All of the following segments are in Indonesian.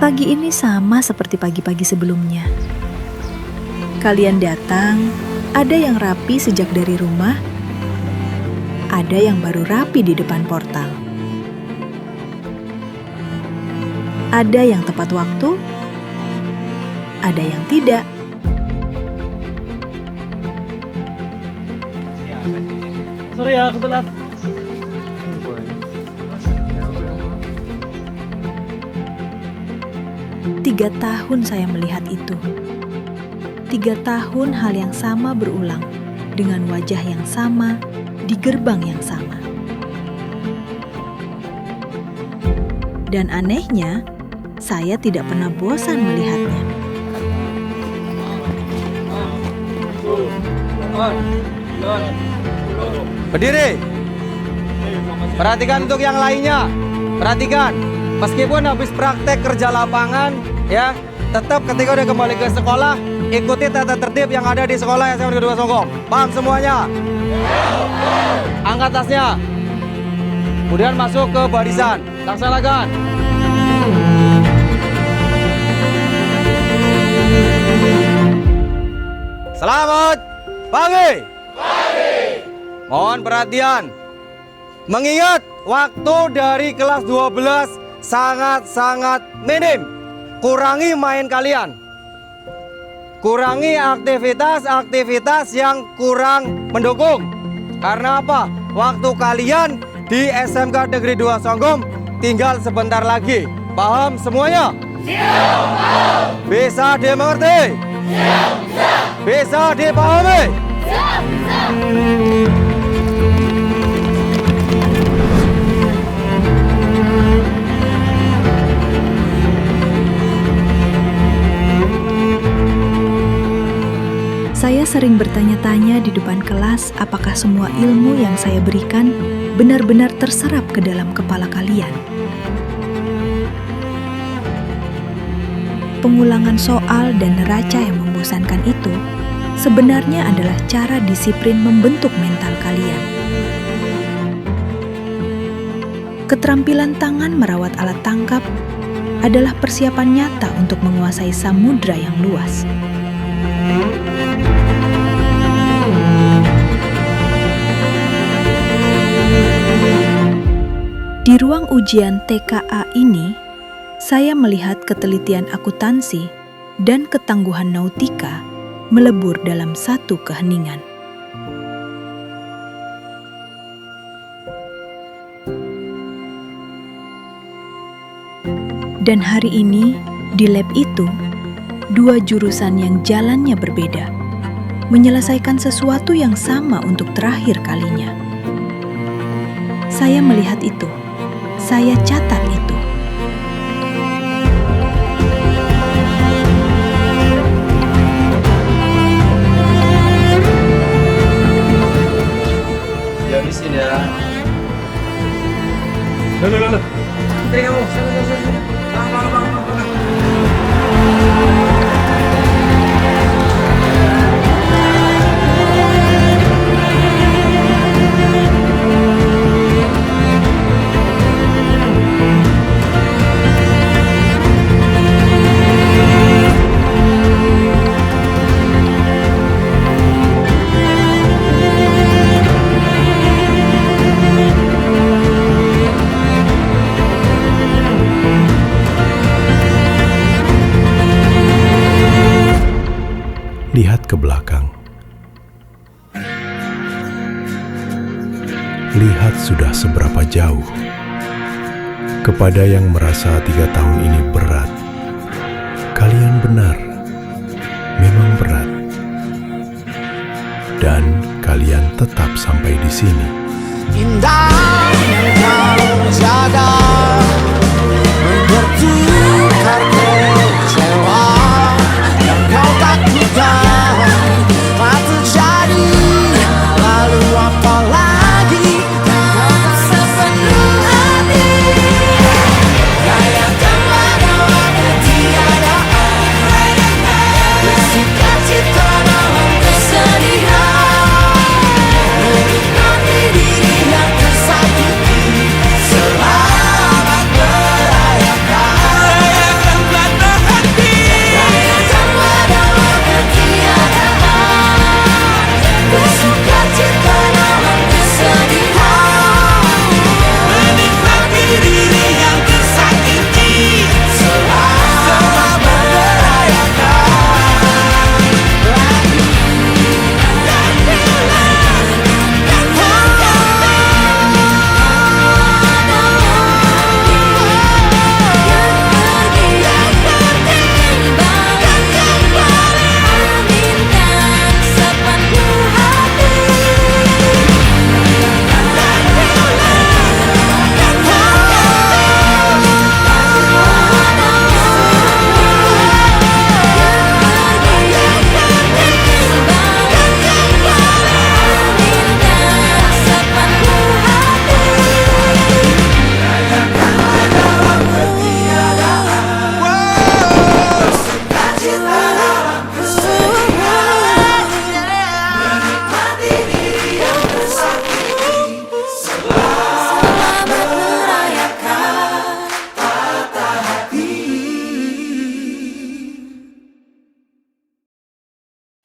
Pagi ini sama seperti pagi-pagi sebelumnya. Kalian datang, ada yang rapi sejak dari rumah, ada yang baru rapi di depan portal. Ada yang tepat waktu, ada yang tidak. Sorry ya, aku telat. 3 tahun saya melihat itu. 3 tahun hal yang sama berulang, dengan wajah yang sama, di gerbang yang sama. Dan anehnya, saya tidak pernah bosan melihatnya. Berdiri. Perhatikan untuk yang lainnya. Perhatikan. Meskipun habis praktek kerja lapangan, ya, tetap ketika udah kembali ke sekolah, ikuti tata tertib yang ada di sekolah SMA Negeri 2 Songgom. Paham semuanya? Angkat tasnya. Kemudian masuk ke barisan. Laksanakan. Selamat pagi. Mohon perhatian. Mengingat waktu dari kelas 12 sangat-sangat minim. Kurangi main kalian. Kurangi aktivitas-aktivitas yang kurang mendukung. Karena apa? Waktu kalian di SMK Negeri 2 Songgom tinggal sebentar lagi. Paham semuanya? Siap. Bisa dimengerti? Siap. Bisa dipahami? Siap. Saya sering bertanya-tanya di depan kelas apakah semua ilmu yang saya berikan benar-benar terserap ke dalam kepala kalian. Pengulangan soal dan neraca yang membosankan itu sebenarnya adalah cara disiplin membentuk mental kalian. Keterampilan tangan merawat alat tangkap adalah persiapan nyata untuk menguasai samudra yang luas. Di ruang ujian TKA ini, saya melihat ketelitian akuntansi dan ketangguhan nautika melebur dalam satu keheningan. Dan hari ini, di lab itu, 2 jurusan yang jalannya berbeda, menyelesaikan sesuatu yang sama untuk terakhir kalinya. Saya melihat itu. Saya catat itu. Habisin ya. Loh. Sini kamu. Sana. Bang. Lihat ke belakang. Lihat sudah seberapa jauh. Kepada yang merasa 3 tahun ini berat, kalian benar, memang berat. Dan kalian tetap sampai di sini. Indah yang kau jaga, bertukar kecewa yang kau takutkan tak terjadi. Lalu apa lagi kau sepenuh hati? Rayakan pada ketiadaan, bersuka cita dalam kesedihan, menikmati diri yang tersakiti selalu.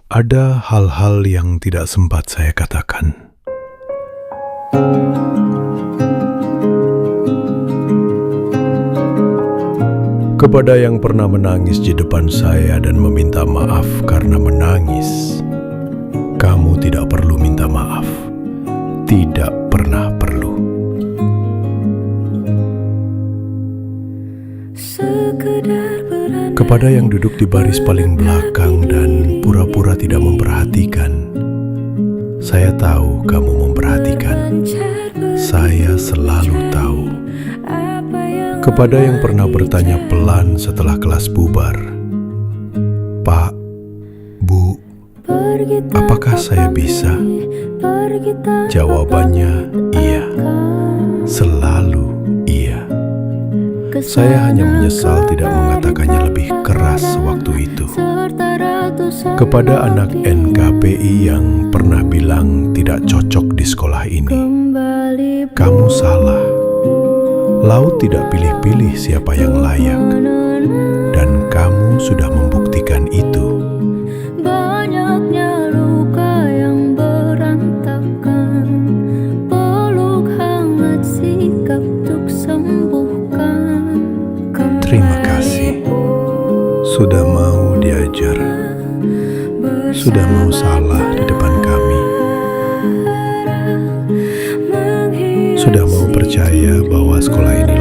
Ada hal-hal yang tidak sempat saya katakan. Kepada yang pernah menangis di depan saya dan meminta maaf karena menangis, kamu tidak perlu minta maaf. Tidak pernah perlu. Kepada yang duduk di baris paling belakang dan pura-pura tidak memperhatikan, saya tahu kamu memperhatikan. Saya selalu tahu. Kepada yang pernah bertanya pelan setelah kelas bubar, "Pak, Bu, apakah saya bisa?" Jawabannya iya, selalu iya. Saya hanya menyesal tidak mengatakannya lebih keras waktu itu. Kepada anak NKPI yang pernah bilang tidak cocok di sekolah ini, kamu salah. Laut tidak pilih-pilih siapa yang layak, dan kamu sudah membuktikan itu. Banyaknya luka yang berantakan, peluk hangat sikap untuk sembuhkan. Terima kasih sudah mau diajar, sudah mau salah di depan kami, sudah mau percaya bahwa sekolah ini